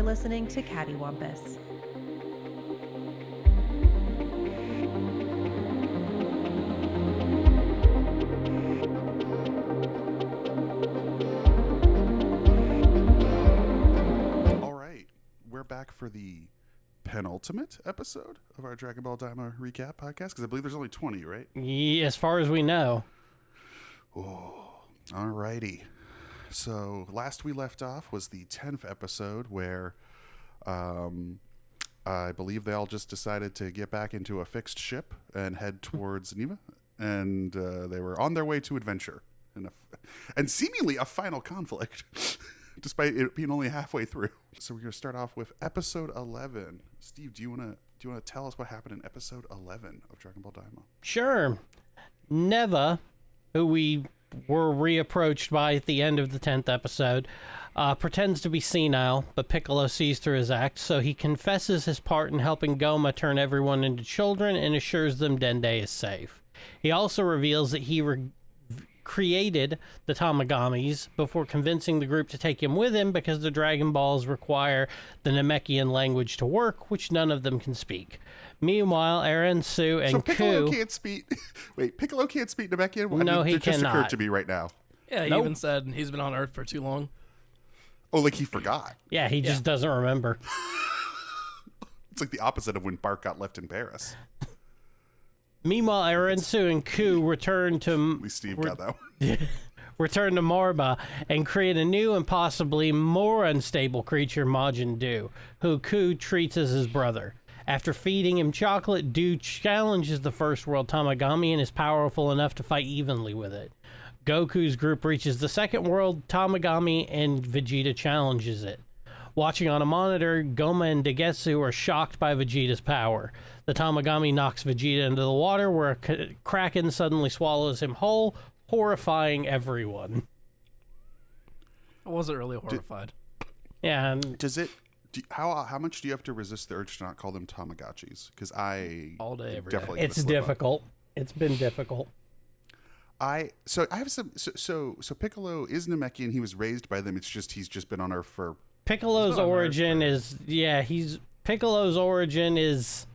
You're listening to Cattywampus. All right, we're back for the penultimate episode of our Dragon Ball Daima recap podcast, because I believe there's only 20, right? Yeah, as far as we know. Oh, all righty. So last we left off was the 10th episode where I believe they all just decided to get back into a fixed ship and head towards Neva, and they were on their way to adventure and seemingly a final conflict, despite it being only halfway through. So we're going to start off with episode 11. Steve, do you want to tell us what happened in episode 11 of Dragon Ball Daima? Sure. Neva, who we were reapproached by at the end of the 10th episode, pretends to be senile, but Piccolo sees through his act, so he confesses his part in helping Goma turn everyone into children and assures them Dende is safe. He also reveals that he created the Tamagamis before convincing the group to take him with him because the Dragon Balls require the Namekian language to work, which none of them can speak. Meanwhile, Eren, Su, and so Piccolo Ku... can't speak... Wait, Piccolo can't speak Namekian? No, he it just cannot. occurred to me right now. Yeah, he Nope. even said he's been on Earth for too long. Oh, like he forgot. Yeah, he just doesn't remember. It's like the opposite of when Bart got left in Paris. Meanwhile, Eren, Su, and Ku return to... At least Steve got that one. return to Marba and create a new and possibly more unstable creature, Majin Du, who Ku treats as his brother. After feeding him chocolate, Du challenges the First World Tamagami and is powerful enough to fight evenly with it. Goku's group reaches the Second World Tamagami and Vegeta challenges it. Watching on a monitor, Goma and Degetsu are shocked by Vegeta's power. The Tamagami knocks Vegeta into the water, where a kraken suddenly swallows him whole, horrifying everyone. I wasn't really horrified. Yeah, and Does it... How much do you have to resist the urge to not call them Tamagotchis? Because I... All day, every definitely day. gonna it's slip up. difficult. It's been difficult. So I have some... So Piccolo is Namekian. He was raised by them. It's just he's just been on Earth for... Piccolo's on Earth origin is Piccolo's origin is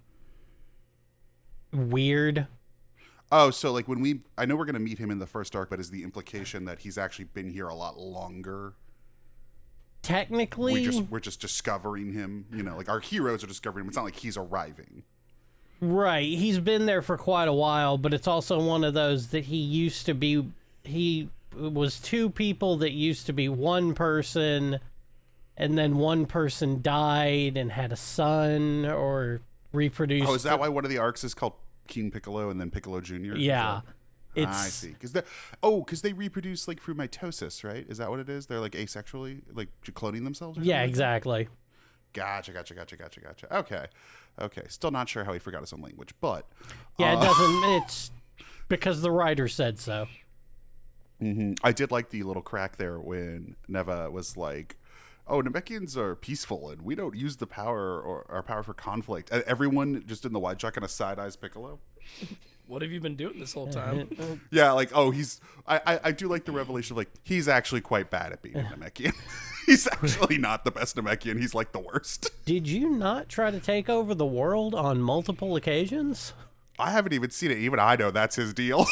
weird. Oh, so like when I know we're going to meet him in the first arc, but is the implication that he's actually been here a lot longer? Technically, We're just discovering him, like our heroes are discovering him. It's not like he's arriving. right. He's been there for quite a while, but it's also one of those that he was two people that used to be one person, and then one person died and had a son or reproduced. Oh, is that why one of the arcs is called King Piccolo and then Piccolo Jr.? Yeah. I see. Because they reproduce like through mitosis, right? Is that what it is? They're like asexually, like cloning themselves? Or Yeah, something? exactly. Gotcha. Okay. Still not sure how he forgot his own language, but Yeah, it doesn't. It's because the writer said so. I did like the little crack there when Neva was like, "Oh, Namekians are peaceful, and we don't use the power or our power for conflict." And everyone just in the wide shot kind of side eyes Piccolo. What have you been doing this whole time? Yeah, like, oh, I do like the revelation of like he's actually quite bad at being a Namekian. He's actually not the best Namekian. He's like the worst. Did you not try to take over the world on multiple occasions? I haven't even seen it. Even I know that's his deal.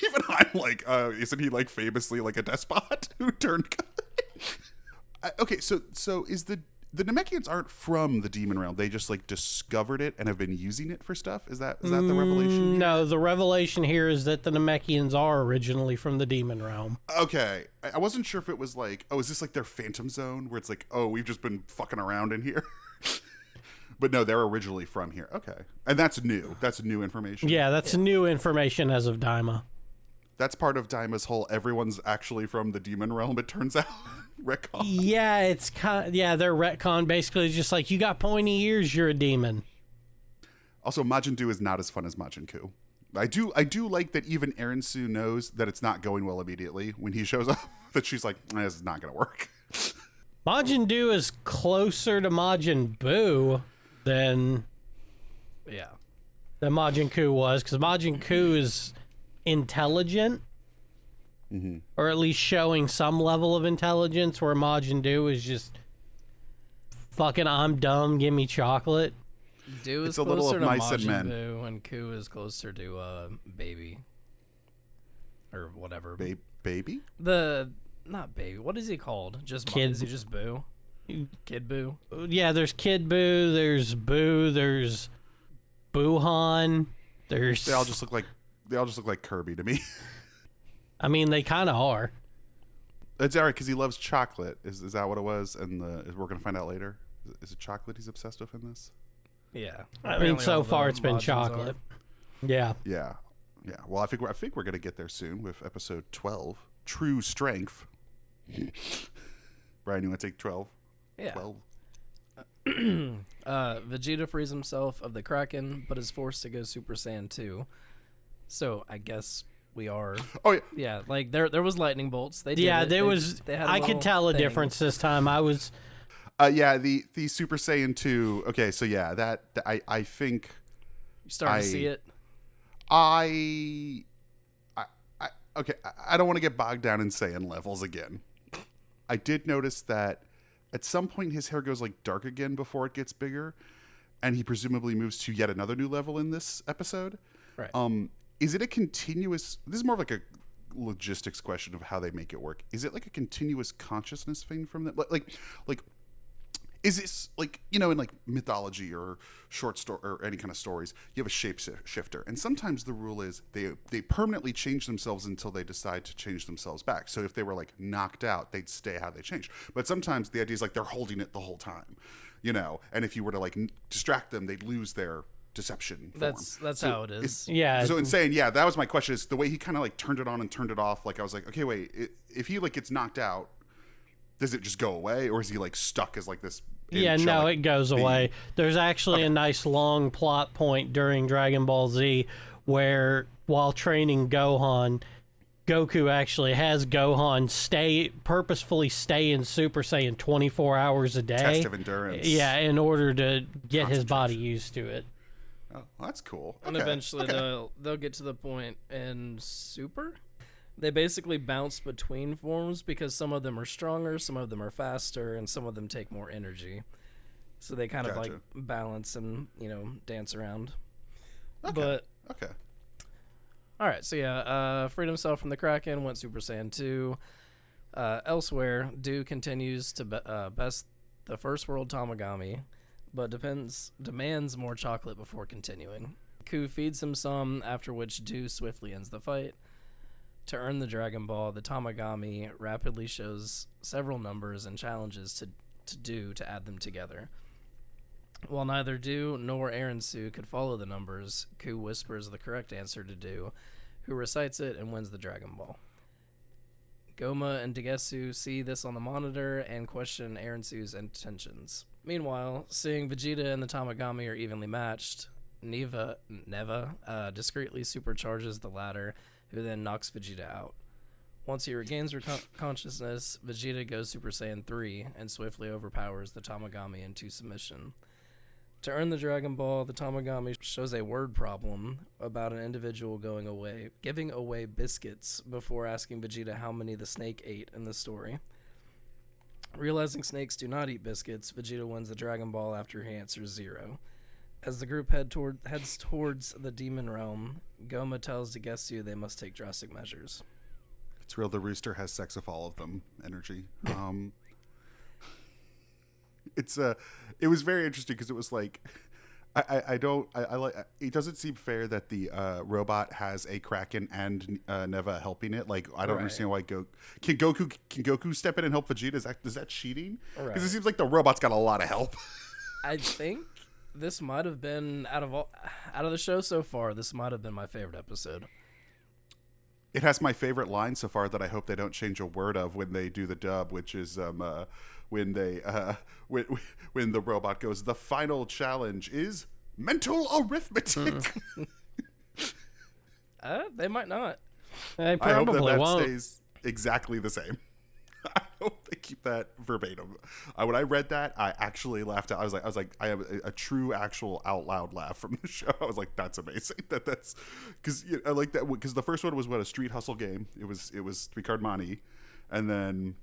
Even I'm like, isn't he like famously like a despot who turned good? Okay, so is the Namekians aren't from the demon realm. They just like discovered it and have been using it for stuff. Is that the revelation here? No, the revelation here is that the Namekians are originally from the demon realm. Okay, I wasn't sure if it was like, oh, is this like their phantom zone where it's like, oh, we've just been fucking around in here? But no, they're originally from here. Okay, and that's new. That's new information. Yeah, that's new information as of Daima. That's part of Daima's whole everyone's actually from the demon realm, it turns out. Retcon. Yeah, it's their retcon basically is just like, you got pointy ears, you're a demon. Also, Majin Du is not as fun as Majin Ku. I do like that even Eren Su knows that it's not going well immediately when he shows up, that she's like, this is not going to work. Majin Du is closer to Majin Buu than Majin Ku was, because Majin Ku is intelligent, or at least showing some level of intelligence, where Majin Du is just fucking I'm dumb, give me chocolate. Do is It's a little closer of to mice and Majin men. Buu, and Ku is closer to Baby. Or whatever. Baby? Not Baby. What is he called? Just Kid. Is he just Boo? Kid Boo? Yeah, there's Kid Boo, there's Boo, there's Boohan, there's... They all just look like Kirby to me. I mean, they kind of are. It's all right because he loves chocolate. Is that what it was? And we're gonna find out later. Is it chocolate he's obsessed with in this? Yeah. I mean, Apparently so all far the it's been Majins chocolate. Yeah. Yeah. Well, I think we're gonna get there soon with episode 12, True Strength. Brian, you want to take 12? Yeah. 12. Vegeta frees himself of the Kraken, but is forced to go Super Saiyan 2. So I guess we are. Oh yeah. Yeah, like there was lightning bolts. They did Yeah, it. there They- was... they had a I could little tell a thing. difference this time. I was... Yeah. The Super Saiyan 2. Okay, so yeah, that I think You starting to see it? I okay. I don't want to get bogged down in Saiyan levels again. I did notice that at some point his hair goes like dark again before it gets bigger, and he presumably moves to yet another new level in this episode. Right. Is it a continuous? This is more of like a logistics question of how they make it work. Is it like a continuous consciousness thing from them? Like, is this like, you know, in like mythology or short story or any kind of stories, you have a shapeshifter, and sometimes the rule is they permanently change themselves until they decide to change themselves back. So if they were like knocked out, they'd stay how they changed. But sometimes the idea is like they're holding it the whole time, you know. And if you were to like distract them, they'd lose their deception form. That's So how it is. Yeah. So in saying, yeah, that was my question. Is the way he kind of like turned it on and turned it off. Like I was like, okay, wait, if he like gets knocked out, does it just go away, or is he like stuck as like this? Yeah, no, angelic it goes being? away. There's actually a nice long plot point during Dragon Ball Z where, while training Gohan, Goku actually has Gohan purposefully stay in Super Saiyan 24 hours a day. Test of endurance. Yeah, in order to get his body used to it. Oh, well, that's cool. And Okay, eventually okay. they'll get to the point in Super. They basically bounce between forms because some of them are stronger, some of them are faster, and some of them take more energy. So they kind of like Gotcha. balance and, you know, dance around. Okay. But Okay. all right, so yeah, freed himself from the Kraken, went Super Saiyan 2. Elsewhere, Do continues to best the first world Tamagami, but demands more chocolate before continuing. Ku feeds him some, after which Do swiftly ends the fight. To earn the Dragon Ball, the Tamagami rapidly shows several numbers and challenges to do to add them together. While neither Do nor Su could follow the numbers, Ku whispers the correct answer to Do, who recites it and wins the Dragon Ball. Goma and Degesu see this on the monitor and question Su's intentions. Meanwhile, seeing Vegeta and the Tamagami are evenly matched, Neva discreetly supercharges the latter, who then knocks Vegeta out. Once he regains consciousness, Vegeta goes Super Saiyan 3 and swiftly overpowers the Tamagami into submission. To earn the Dragon Ball, the Tamagami shows a word problem about an individual giving away biscuits before asking Vegeta how many the snake ate in the story. Realizing snakes do not eat biscuits, Vegeta wins the Dragon Ball after he answers 0. As the group heads towards the demon realm, Goma tells Degesu they must take drastic measures. It's real. The rooster has sex with all of them. Energy. It was very interesting because it was like, I like. It doesn't seem fair that the robot has a Kraken and Neva helping it. Like I don't Right. understand why can Goku step in and help Vegeta? Is that cheating? Because Right. it seems like the robot's got a lot of help. I think this might have been out of the show so far. This might have been my favorite episode. It has my favorite line so far that I hope they don't change a word of when they do the dub, which is when the robot goes, "The final challenge is mental arithmetic." They might not. They I hope probably that won't. stays exactly the same. I hope they keep that verbatim. When I read that, I actually laughed out. I was like, I have a true, actual, out loud laugh from the show. I was like, that's amazing. That's because I like that because the first one was a street hustle game. It was three card money, and then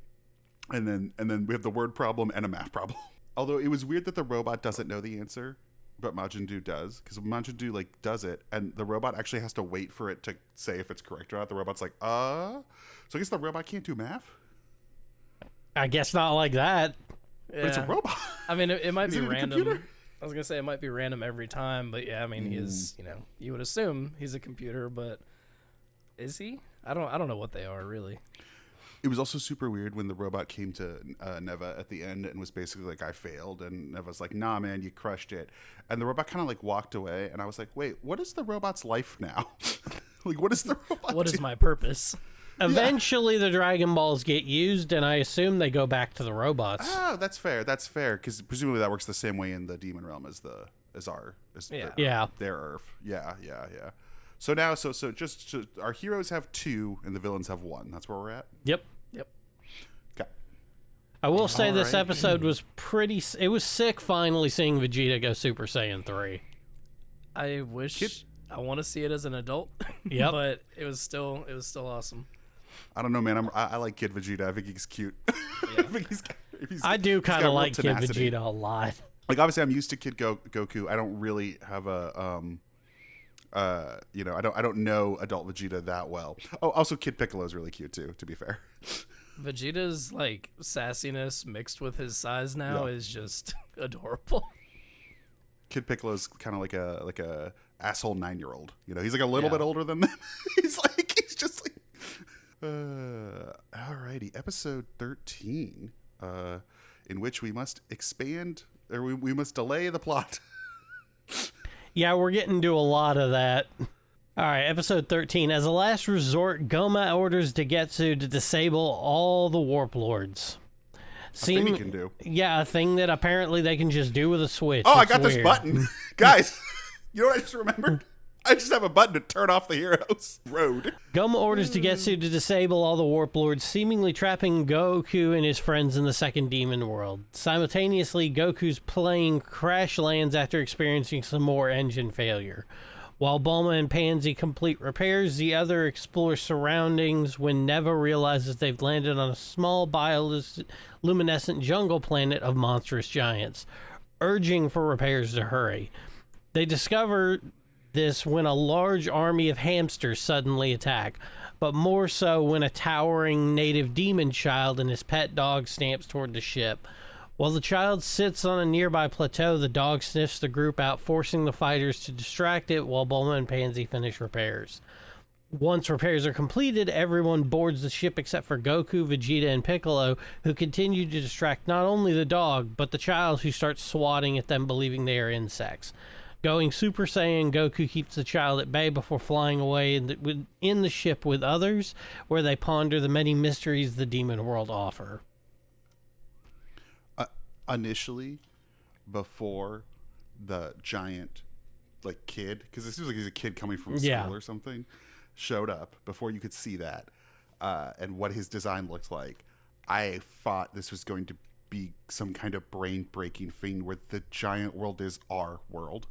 we have the word problem and a math problem. Although it was weird that the robot doesn't know the answer, but Majin Buu does, because Majin Buu like does it, and the robot actually has to wait for it to say if it's correct or not. The robot's like, So I guess the robot can't do math. I guess not like that. But it's a robot. I mean, it might Is be it a random. computer? I was gonna say it might be random every time, but yeah, I mean, he is. You know, you would assume he's a computer, but is he? I don't know what they are really. It was also super weird when the robot came to Neva at the end and was basically like, I failed. And Neva's like, nah, man, you crushed it. And the robot kind of like walked away. And I was like, wait, what is the robot's life now? Like, what is the robot What do? is my purpose? Eventually, the Dragon Balls get used, and I assume they go back to the robots. Oh, that's fair. That's fair. Because presumably that works the same way in the demon realm as Yeah. their Earth. Yeah. So now, our heroes have 2 and the villains have 1. That's where we're at. Yep. Okay. I will say this Alright. episode was it was sick finally seeing Vegeta go Super Saiyan 3. I wish I want to see it as an adult. Yep. But it was still awesome. I don't know, man. I like Kid Vegeta. I think he's cute. I think I do he's kind got of real like Kid tenacity. Vegeta a lot. Like, obviously I'm used to Kid Goku. I don't really have a I don't know adult Vegeta that well. Oh, also Kid Piccolo is really cute too, to be fair. Vegeta's like sassiness mixed with his size now Yeah. is just adorable. Kid Piccolo's kind of like a asshole 9-year-old. You know, he's like a little Yeah. bit older than them. he's just like alrighty, episode 13, in which we must expand, or we must delay the plot. Yeah, we're getting to a lot of that. All right, episode 13. As a last resort, Goma orders Dagetsu to disable all the Warp Lords. A thing he can do. Yeah, a thing that apparently they can just do with a switch. Oh, I It's got this weird. button. Guys, you know what I just remembered? I just have a button to turn off the heroes road. Goma orders Dagetsu to disable all the Warp Lords, seemingly trapping Goku and his friends in the second demon world. Simultaneously, Goku's plane crash lands after experiencing some more engine failure. While Bulma and Pansy complete repairs, the other explore surroundings when Neva realizes they've landed on a small bioluminescent jungle planet of monstrous giants, urging for repairs to hurry. They discover this when a large army of hamsters suddenly attack, but more so when a towering native demon child and his pet dog stamps toward the ship. While the child sits on a nearby plateau, the dog sniffs the group out, forcing the fighters to distract it while Bulma and Pansy finish repairs. Once repairs are completed, everyone boards the ship except for Goku, Vegeta, and Piccolo, who continue to distract not only the dog, but the child, who starts swatting at them, believing they are insects. Going Super Saiyan, Goku keeps the child at bay before flying away in the ship with others, where they ponder the many mysteries the demon world offer. Initially, before the giant kid, because it seems like he's a kid coming from school or something, showed up, before you could see that and what his design looked like, I thought this was going to be some kind of brain-breaking thing where the giant world is our world.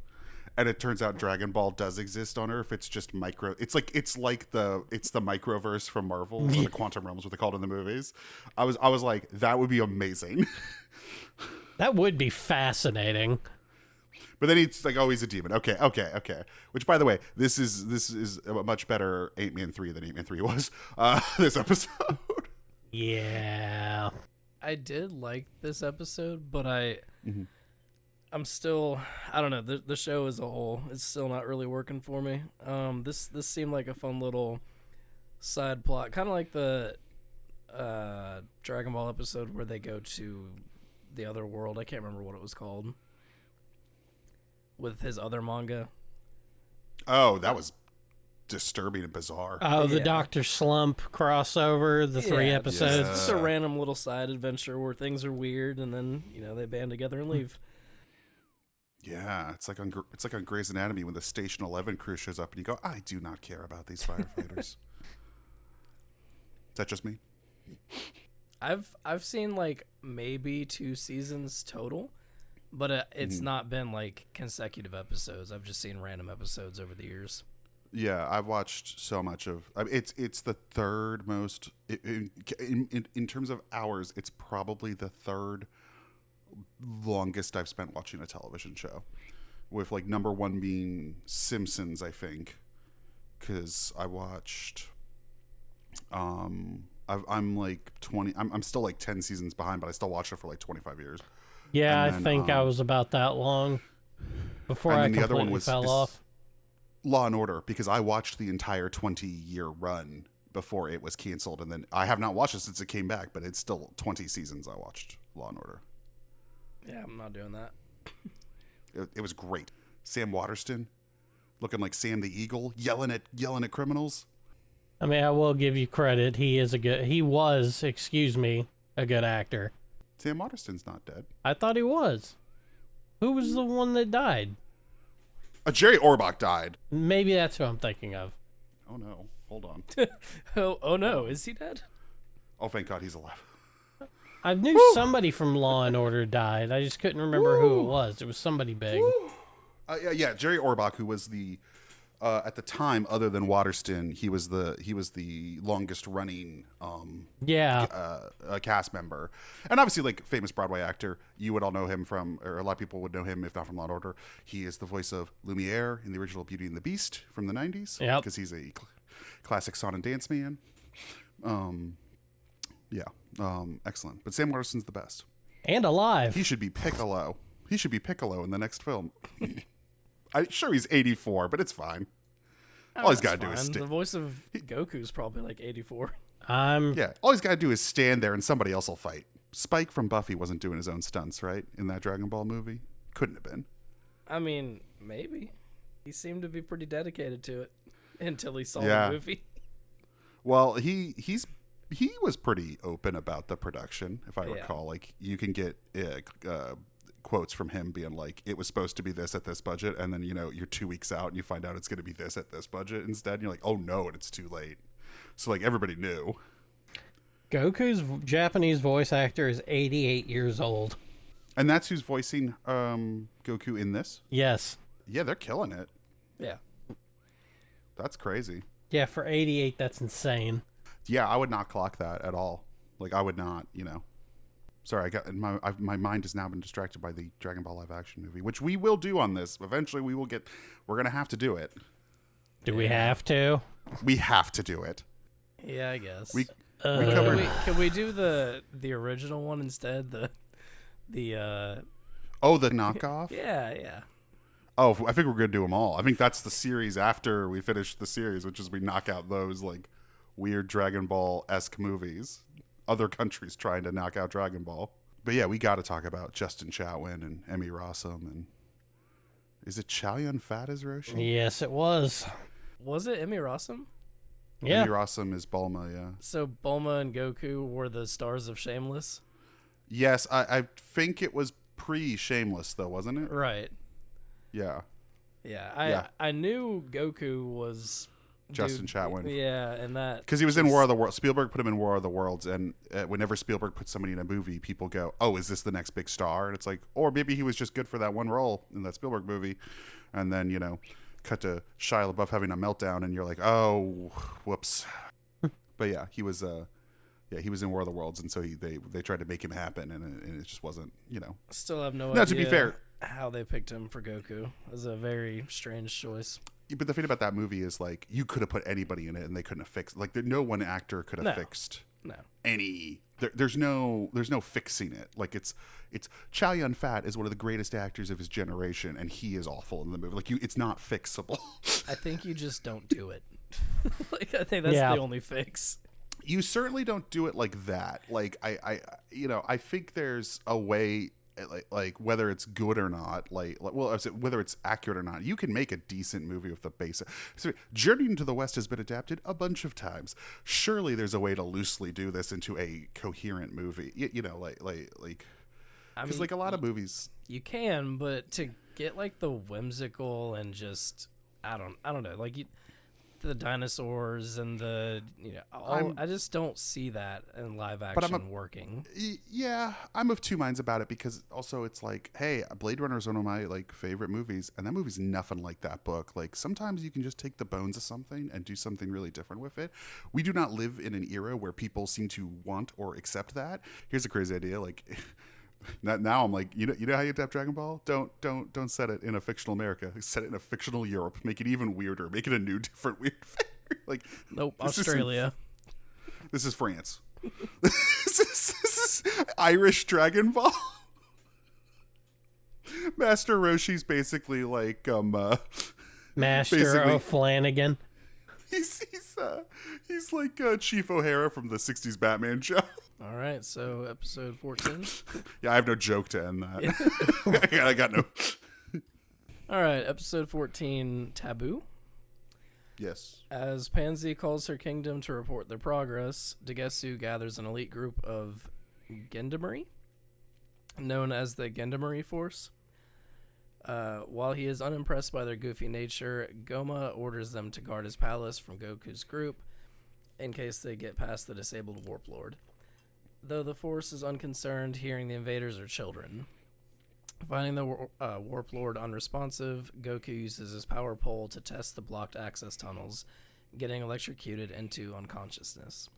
And it turns out Dragon Ball does exist on Earth. It's just micro. It's the microverse from Marvel, or the quantum realms, what they called in the movies. I was like, that would be amazing. That would be fascinating. But then he's like, oh, he's a demon. Okay. Which, by the way, this is a much better 8-Man 3 than 8-Man 3 was. This episode. Yeah. I did like this episode, but I'm still, I don't know, the show as a whole is still not really working for me. This seemed like a fun little side plot, kind of like the Dragon Ball episode where they go to the other world. I can't remember what it was called, with his other manga. Oh, that was disturbing and bizarre. Oh, the Yeah. Dr. Slump crossover, the 3 episodes. Just a random little side adventure where things are weird, and then they band together and leave. Yeah, it's like on Grey's Anatomy when the Station 11 crew shows up and you go, I do not care about these firefighters. Is that just me? I've seen like maybe 2 seasons total, but it's not been like consecutive episodes. I've just seen random episodes over the years. Yeah, I've watched so much of. I mean, it's the third most in terms of hours. It's probably the third longest I've spent watching a television show, with like number one being Simpsons, I think, because I watched. I'm like 20. I'm still like 10 seasons behind, but I still watched it for like 25 years. Yeah, And I then, think I was about that long before and I then the other one completely fell off. Law and Order, because I watched the entire 20-year run before it was canceled, and then I have not watched it since it came back, but it's still 20 seasons I watched Law and Order. Yeah, I'm not doing that. It was great. Sam Waterston, looking like Sam the Eagle, yelling at criminals. I mean, I will give you credit. He was, a good actor. Sam Waterston's not dead. I thought he was. Who was the one that died? Jerry Orbach died. Maybe that's who I'm thinking of. Oh no, hold on. Oh no, is he dead? Oh, thank God he's alive. I knew somebody from Law and Order died. I just couldn't remember who it was. It was somebody big. Yeah, Jerry Orbach, who was the at the time, other than Waterston, he was the longest running cast member, and obviously like famous Broadway actor. You would all know him from, or a lot of people would know him if not from Law and Order. He is the voice of Lumiere in the original Beauty and the Beast from the 90s. Yep. Because he's a classic song and dance man. Excellent. But Sam Waterston's the best. And alive. He should be Piccolo. He should be Piccolo in the next film. I'm sure he's 84, but it's fine. All he's got to do is The voice of Goku's probably like 84. all he's got to do is stand there and somebody else will fight. Spike from Buffy wasn't doing his own stunts, right? In that Dragon Ball movie? Couldn't have been. I mean, maybe. He seemed to be pretty dedicated to it until he saw the movie. Well, he was pretty open about the production, if I recall. Like, you can get quotes from him being like, it was supposed to be this at this budget, and then you're 2 weeks out and you find out it's going to be this at this budget instead, and you're like, oh no, and it's too late. So like everybody knew. Goku's Japanese voice actor is 88 years old. And that's who's voicing Goku in this? Yes. Yeah, they're killing it. Yeah. That's crazy. Yeah, for 88, that's insane. Yeah, I would not clock that at all. Like, I would not, Sorry, I got my mind has now been distracted by the Dragon Ball live action movie, which we will do on this. Eventually, we're going to have to do it. Do we have to? We have to do it. Yeah, I guess. We covered. Can we do the original one instead? The knockoff? Yeah. Oh, I think we're going to do them all. I think that's the series after we finish the series, which is we knock out those like weird Dragon Ball-esque movies. Other countries trying to knock out Dragon Ball. But yeah, we got to talk about Justin Chatwin and Emmy Rossum. And is it Chow Yun-fat as Roshi? Yes, it was. Was it Emmy Rossum? Yeah. Emmy Rossum is Bulma, yeah. So Bulma and Goku were the stars of Shameless? Yes, I think it was pre-Shameless, though, wasn't it? Right. Yeah. Yeah, I knew Goku was Justin Chatwin. Yeah, and that... Because he was in War of the Worlds. Spielberg put him in War of the Worlds, and whenever Spielberg puts somebody in a movie, people go, oh, is this the next big star? And it's like, or maybe he was just good for that one role in that Spielberg movie. And then, cut to Shia LaBeouf having a meltdown, and you're like, oh, whoops. But yeah, he was in War of the Worlds, and so they tried to make him happen, and it just wasn't, Still have no idea. To be fair, how they picked him for Goku. It was a very strange choice. But the thing about that movie is, like, you could have put anybody in it and they couldn't have fixed. Like, no one actor could have fixed any. There's no fixing it. Like, it's Chow Yun-fat is one of the greatest actors of his generation, and he is awful in the movie. Like, it's not fixable. I think you just don't do it. Like, I think that's the only fix. You certainly don't do it like that. Like, I think there's a way. Like whether it's good or not, whether it's accurate or not, you can make a decent movie with the basic. So Journey into the West has been adapted a bunch of times. Surely there's a way to loosely do this into a coherent movie. Because like a lot of movies, you can, but to get like the whimsical and just I don't know, like the dinosaurs and the I just don't see that in live action working. Yeah, I'm of two minds about it, because also it's like, hey, Blade Runner is one of my like favorite movies, and that movie's nothing like that book. Like, sometimes you can just take the bones of something and do something really different with it. We do not live in an era where people seem to want or accept that. Here's a crazy idea, like Now I'm like, you know how you adapt Dragon Ball? Don't set it in a fictional America. Set it in a fictional Europe. Make it even weirder. Make it a new, different, weird fairy. Like, Nope, Australia. This is France. This is Irish Dragon Ball. Master Roshi's basically like Master O'Flanagan. He's like Chief O'Hara from the '60s Batman show. All right, so episode 14. Yeah, I have no joke to end that. I got no. All right, episode 14, Taboo. Yes. As Pansy calls her kingdom to report their progress, Dagetsu gathers an elite group of Gendarmerie, known as the Gendarmerie Force. While he is unimpressed by their goofy nature, Goma orders them to guard his palace from Goku's group in case they get past the disabled Warp Lord. Though the Force is unconcerned, hearing the invaders are children. Finding the Warp Lord unresponsive, Goku uses his power pole to test the blocked access tunnels, getting electrocuted into unconsciousness.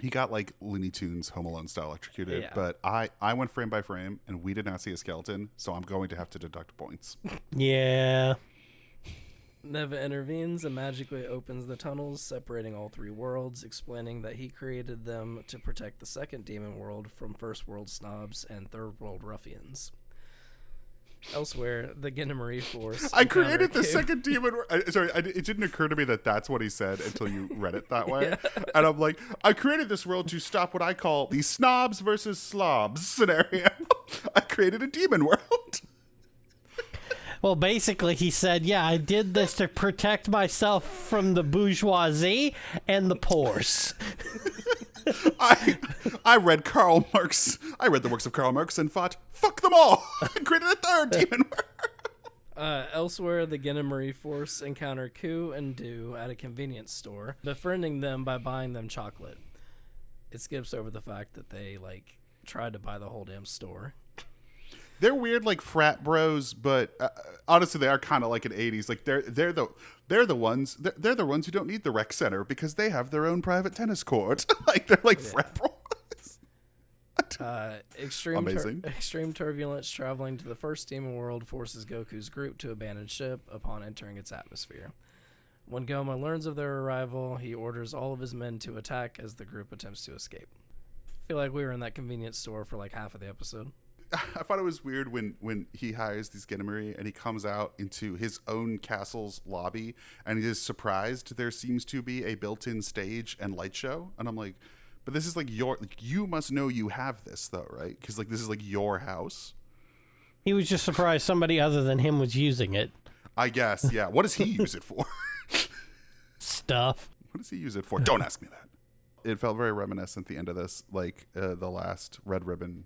He got like Looney Tunes Home Alone style electrocuted, Yeah. but I went frame by frame and we did not see a skeleton, so I'm going to have to deduct points. Yeah. Neva intervenes and magically opens the tunnels, separating all three worlds, explaining that he created them to protect the second demon world from first world snobs and third world ruffians. Elsewhere, the Gendarmerie Force. I created the encounter second demon. It didn't occur to me that that's what he said until you read it that way. Yeah. And I'm like, I created this world to stop what I call the snobs versus slobs scenario. I created a demon world. Well, basically, he said, yeah, I did this to protect myself from the bourgeoisie and the poors. I read Karl Marx. I read the works of Karl Marx and thought, fuck them all. I created a third demon world. Elsewhere, the Gendarmerie Force encounter Ku and Du at a convenience store, befriending them by buying them chocolate. It skips over the fact that they, tried to buy the whole damn store. They're weird, like frat bros, but honestly, they are kind of like an '80s. Like they're the ones who don't need the rec center because they have their own private tennis court. Like they're like frat bros. Extreme turbulence traveling to the first demon world forces Goku's group to abandon ship upon entering its atmosphere. When Goma learns of their arrival, he orders all of his men to attack as the group attempts to escape. I feel like we were in that convenience store for like half of the episode. I thought it was weird when he hires these Gendarmerie and he comes out into his own castle's lobby and he is surprised there seems to be a built-in stage and light show. And I'm like, but this is like you must know you have this though, right? Because like this is like your house. He was just surprised somebody other than him was using it. I guess, yeah. What does he use it for? Stuff. What does he use it for? Don't ask me that. It felt very reminiscent at the end of this, like the last Red Ribbon,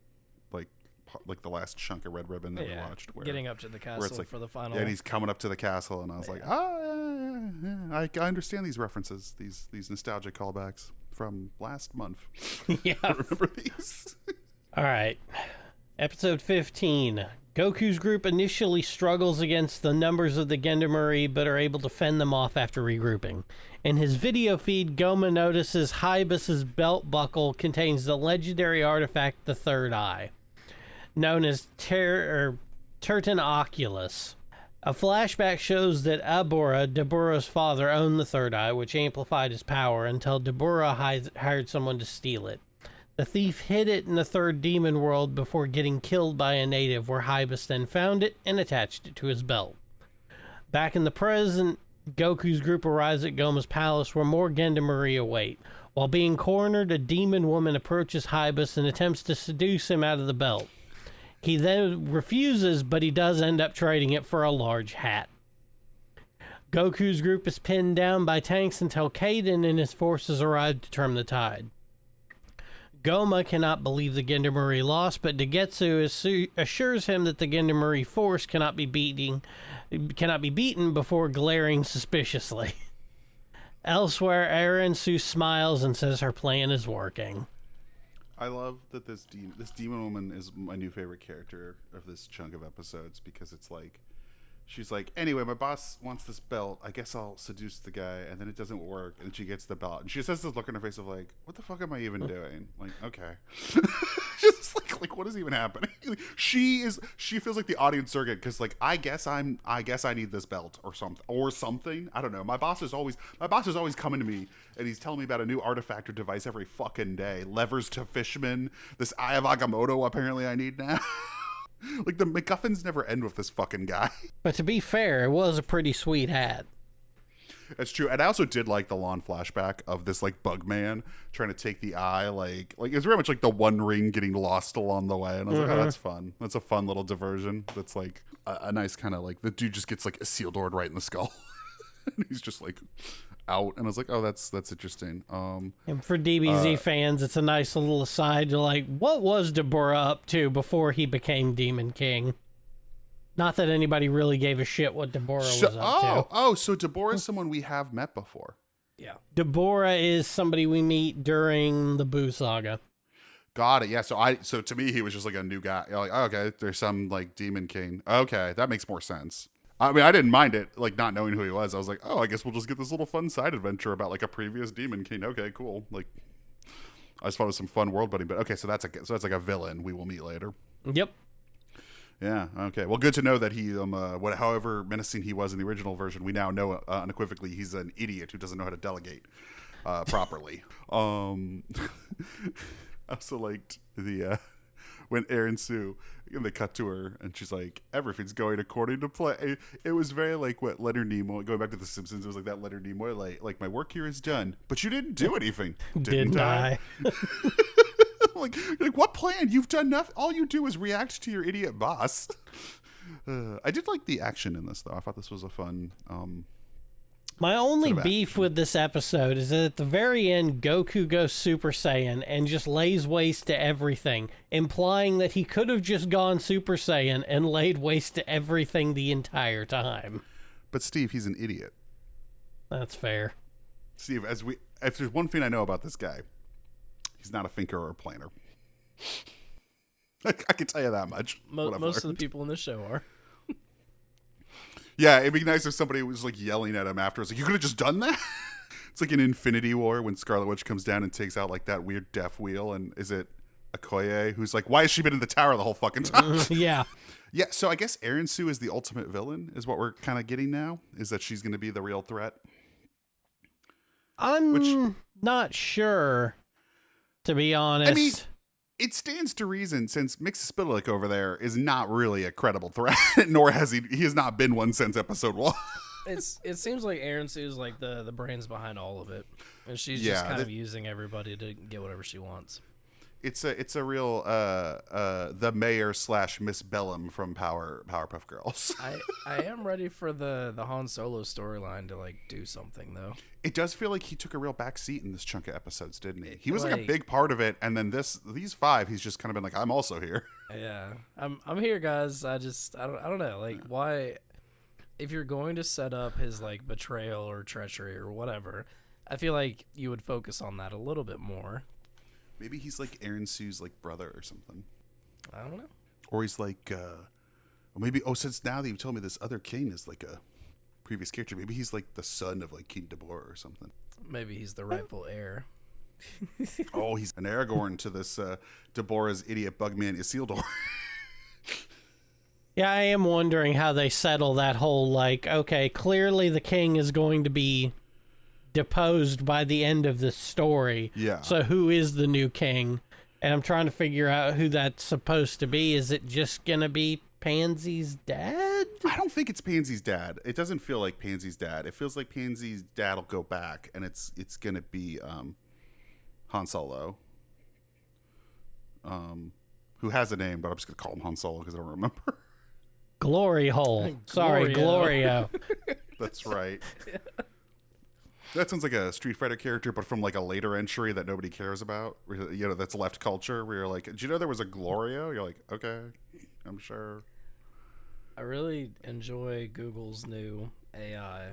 like the last chunk of Red Ribbon that we watched. Getting up to the castle for the final. Yeah, and he's coming up to the castle, and I was like, yeah. I understand these references, these nostalgic callbacks from last month. Yeah. I remember these. All right. Episode 15. Goku's group initially struggles against the numbers of the Gendarmerie, but are able to fend them off after regrouping. In his video feed, Goma notices Hybus's belt buckle contains the legendary artifact, the Third Eye, known as Tertan Oculus. A flashback shows that Dabura's father, owned the Third Eye, which amplified his power until Dabura hired someone to steal it. The thief hid it in the third demon world before getting killed by a native, where Hybus then found it and attached it to his belt. Back in the present, Goku's group arrives at Goma's palace, where more Gendarmerie await. While being cornered, a demon woman approaches Hybus and attempts to seduce him out of the belt. He then refuses, but he does end up trading it for a large hat. Goku's group is pinned down by tanks until Kaden and his forces arrive to turn the tide. Goma cannot believe the Gendarmerie lost, but Dagetsu assures him that the Gendarmerie force cannot be beaten before glaring suspiciously. Elsewhere, Aransu smiles and says her plan is working. I love that this demon woman is my new favorite character of this chunk of episodes because it's like she's like, anyway, my boss wants this belt. I guess I'll seduce the guy, and then it doesn't work, and she gets the belt, and she just has this look on her face of like, what the fuck am I even doing? Like, okay, just like what is even happening? She feels like the audience surrogate because like I guess I need this belt or something. I don't know. My boss is always coming to me and he's telling me about a new artifact or device every fucking day. Levers to Fishman. This Eye of Agamotto apparently I need now. Like the MacGuffins never end with this fucking guy. But to be fair, it was a pretty sweet hat. That's true. And I also did like the lawn flashback of this like bug man trying to take the eye. Like it's very much like the One Ring getting lost along the way. And I was like, oh, that's fun. That's a fun little diversion. That's like a nice kind of like the dude just gets like a Isildur right in the skull. And he's just like out. And I was like, oh, that's interesting. And for DBZ fans, it's a nice little aside to like, what was Deborah up to before he became Demon King? Not that anybody really gave a shit what Deborah was up to. Oh, so Deborah is someone we have met before. Yeah. Deborah is somebody we meet during the Boo Saga. Got it. Yeah. So to me, he was just like a new guy. You're like, oh, okay, there's some like Demon King. Okay, that makes more sense. I mean, I didn't mind it, like not knowing who he was. I was like, oh, I guess we'll just get this little fun side adventure about like a previous Demon King. Okay, cool. Like, I just thought it was some fun world building. But okay, so that's like a villain we will meet later. Yep. Yeah. Okay. Well, good to know that he, however menacing he was in the original version, we now know unequivocally he's an idiot who doesn't know how to delegate properly. I also liked the when Aaron Sue, and they cut to her and she's like, everything's going according to plan. It was very like what Leonard Nimoy, going back to The Simpsons, it was like that Leonard Nimoy, like my work here is done, but you didn't do anything, didn't I? like what plan? You've done nothing. All you do is react to your idiot boss. I did like the action in this though. I thought this was a fun my only beef with this episode is that at the very end, Goku goes Super Saiyan and just lays waste to everything, implying that he could have just gone Super Saiyan and laid waste to everything the entire time. But Steve, he's an idiot. That's fair. Steve, if there's one thing I know about this guy, he's not a thinker or a planner. I can tell you that much. Most of the people in this show are. Yeah, it'd be nice if somebody was like yelling at him after. It's like, you could have just done that? It's like in Infinity War when Scarlet Witch comes down and takes out like that weird death wheel. And is it Okoye who's like, why has she been in the tower the whole fucking time? Yeah. Yeah, so I guess Aaron Sue is the ultimate villain, is what we're kind of getting now, is that she's going to be the real threat. I'm not sure, to be honest. I mean, it stands to reason since Mixospitalik over there is not really a credible threat, nor has he has not been one since episode 1. It seems like Aaron Sue's like the brains behind all of it, and she's just kind of using everybody to get whatever she wants. It's a real the mayor / Miss Bellum from Powerpuff Girls. I am ready for the Han Solo storyline to like do something though. It does feel like he took a real back seat in this chunk of episodes, didn't he? He was like a big part of it, and then these 5, he's just kind of been like, I'm also here. Yeah, I'm here, guys. I don't know, like why, if you're going to set up his like betrayal or treachery or whatever, I feel like you would focus on that a little bit more. Maybe he's like Aaron Sue's like brother or something. I don't know. Or he's like, since now that you told me this other king is like a previous character, maybe he's like the son of like King Deborah or something. Maybe he's the rightful heir. Oh, he's an Aragorn to this Deborah's idiot bugman Isildur. Yeah, I am wondering how they settle that whole like, okay, clearly the king is going to be deposed by the end of this story. Yeah. So who is the new king? And I'm trying to figure out who that's supposed to be. Is it just gonna be Pansy's dad? I don't think it's Pansy's dad. It doesn't feel like Pansy's dad. It feels like Pansy's dad will go back, and it's gonna be Han Solo, who has a name, but I'm just gonna call him Han Solo because I don't remember. Glory hole. Sorry, Glorio. That's right. That sounds like a Street Fighter character, but from like a later entry that nobody cares about. You know, that's left culture. Where you're like, did you know there was a Glorio? You're like, okay, I'm sure. I really enjoy Google's new AI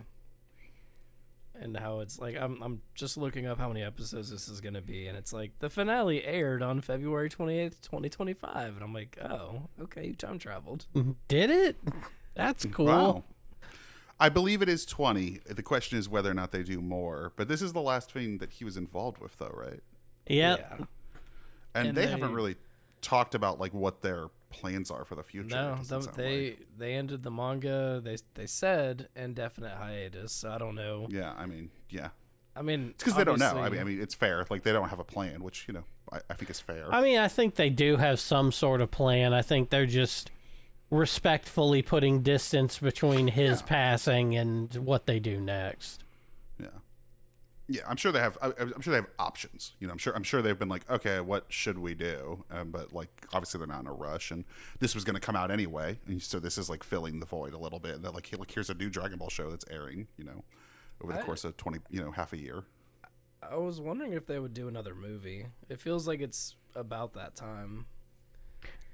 and how it's like. I'm just looking up how many episodes this is gonna be, and it's like the finale aired on February 28th, 2025, and I'm like, oh, okay, you time traveled. Did it? That's cool. Wow. I believe it is 20. The question is whether or not they do more. But this is the last thing that he was involved with, though, right? Yep. Yeah. And they haven't really talked about like what their plans are for the future. No, it doesn't sound they like. they ended the manga. They said indefinite hiatus. So I don't know. Yeah, I mean, yeah. I mean, It's because they don't know. obviously- I mean, it's fair. Like they don't have a plan, which I think is fair. I mean, I think they do have some sort of plan. I think they're just respectfully putting distance between his passing and what they do next. Yeah, I'm sure they have. I'm sure they have options. I'm sure they've been like, okay, what should we do? But like, obviously they're not in a rush, and this was going to come out anyway, and so this is like filling the void a little bit. That like, here's a new Dragon Ball show that's airing, over the course of 20, half a year. I was wondering if they would do another movie. It feels like it's about that time.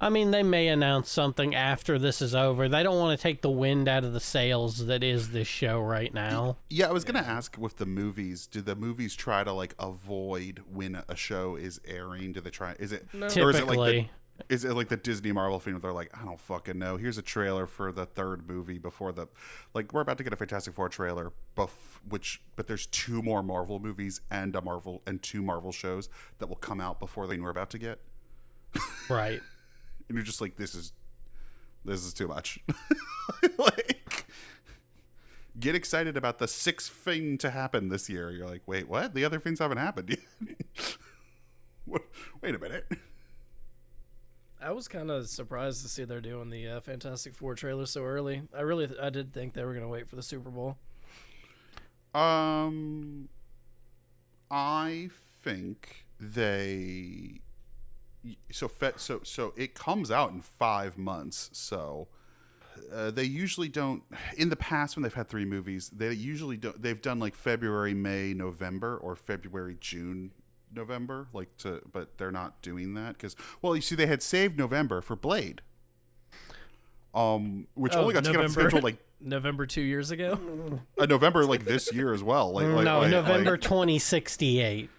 I mean, they may announce something after this is over. They don't want to take the wind out of the sails that is this show right now. Yeah, I was gonna ask with the movies. Do the movies try to like avoid when a show is airing? Do they try? Is it No. or is it like Typically. is it like the Disney Marvel thing where they're like, I don't fucking know. Here's a trailer for the third movie before like we're about to get a Fantastic Four trailer, but there's 2 more Marvel movies and two Marvel shows that will come out before we're about to get. Right. And you're just like, this is too much. Like, get excited about the 6th thing to happen this year. You're like, wait, what? The other things haven't happened yet. Wait a minute. I was kind of surprised to see they're doing the Fantastic Four trailer so early. I did think they were gonna wait for the Super Bowl. I think so it comes out in 5 months. So they usually don't. In the past, when they've had 3 movies, they usually don't. They've done like February, May, November, or February, June, November. But they're not doing that because, well, you see, they had saved November for Blade. Which only got taken off the schedule like November 2 years ago. November like this year as well. November 2068.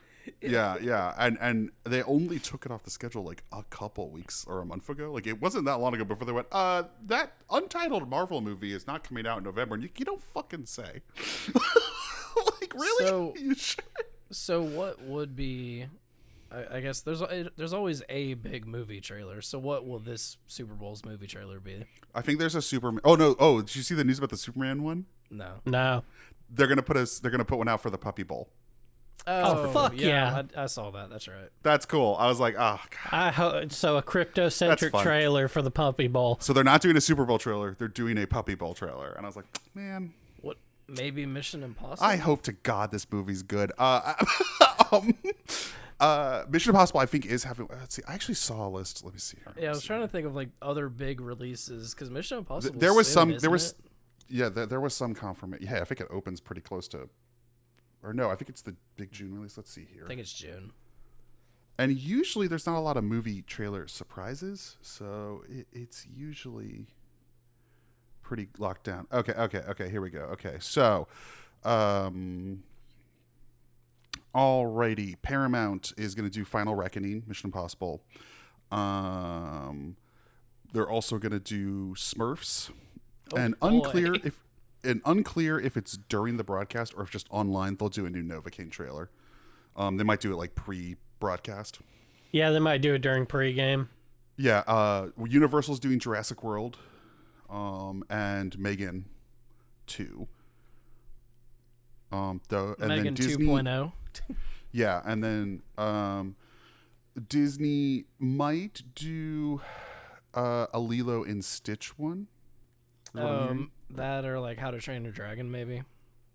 Yeah, and they only took it off the schedule like a couple weeks or a month ago. Like it wasn't that long ago before they went, that untitled Marvel movie is not coming out in November, and you don't fucking say. Like really? So what would be? I guess there's always a big movie trailer. So what will this Super Bowl's movie trailer be? I think there's a Superman. Oh no! Oh, did you see the news about the Superman one? No. They're gonna put one out for the Puppy Bowl. Oh, fuck yeah. I saw that. That's right. That's cool. I was like, oh, God. So a crypto-centric trailer for the Puppy Bowl. So they're not doing a Super Bowl trailer. They're doing a Puppy Bowl trailer. And I was like, man. What? Maybe Mission Impossible? I hope to God this movie's good. Mission Impossible, I think, is having... Let's see. I actually saw a list. Let me see here. Yeah, I was trying to think of like other big releases because Mission Impossible. There was soon, some... There was... isn't it? Yeah, there was some confirmation. Yeah, I think it opens pretty close to... Or no, I think it's the big June release. Let's see here. I think it's June. And usually there's not a lot of movie trailer surprises, so it's usually pretty locked down. Okay, here we go. Okay, so, alrighty, Paramount is going to do Final Reckoning, Mission Impossible. They're also going to do Smurfs, and boy. unclear if it's during the broadcast or if just online. They'll do a new Novocaine trailer. They might do it like pre-broadcast. Yeah, they might do it during pregame. Yeah, Universal's doing Jurassic World, and Megan 2. And Megan then Disney, 2.0. Yeah, and then Disney might do a Lilo and Stitch one. Is what I'm hearing. That or like How to Train Your Dragon, maybe.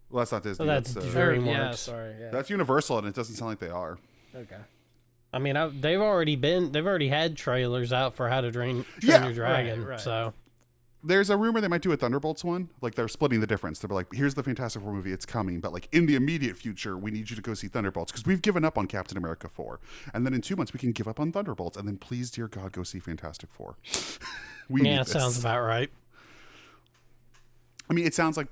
Well, that's not Disney. So that's DreamWorks. Yeah, sorry. Yeah. That's Universal, and it doesn't sound like they are. Okay. I mean, they've already had trailers out for How to Train Yeah. Your Dragon. Right. So There's a rumor they might do a Thunderbolts one. Like they're splitting the difference. They're like, here's the Fantastic Four movie, it's coming, but like in the immediate future, we need you to go see Thunderbolts because we've given up on Captain America 4, and then in 2 months we can give up on Thunderbolts, and then please, dear God, go see Fantastic Four. We need it this. sounds about right. I mean, it sounds like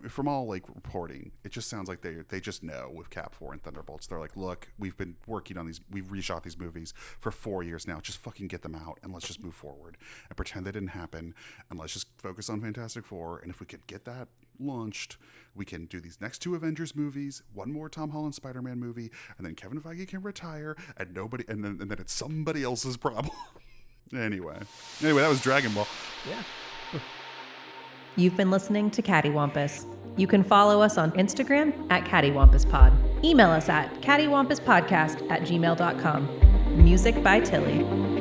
from all like reporting, it just sounds like they just know with Cap 4 and Thunderbolts. They're like, look, we've been working on these, we've reshot these movies for 4 years now. Just fucking get them out and let's just move forward and pretend they didn't happen, and let's just focus on Fantastic Four. And if we can get that launched, we can do these next 2 Avengers movies, 1 more Tom Holland Spider-Man movie, and then Kevin Feige can retire, and nobody, and then it's somebody else's problem. Anyway, that was Dragon Ball. Yeah. You've been listening to Cattywampus. You can follow us on Instagram at CattyWampusPod. Email us at cattywampuspodcast@gmail.com. Music by Tilly.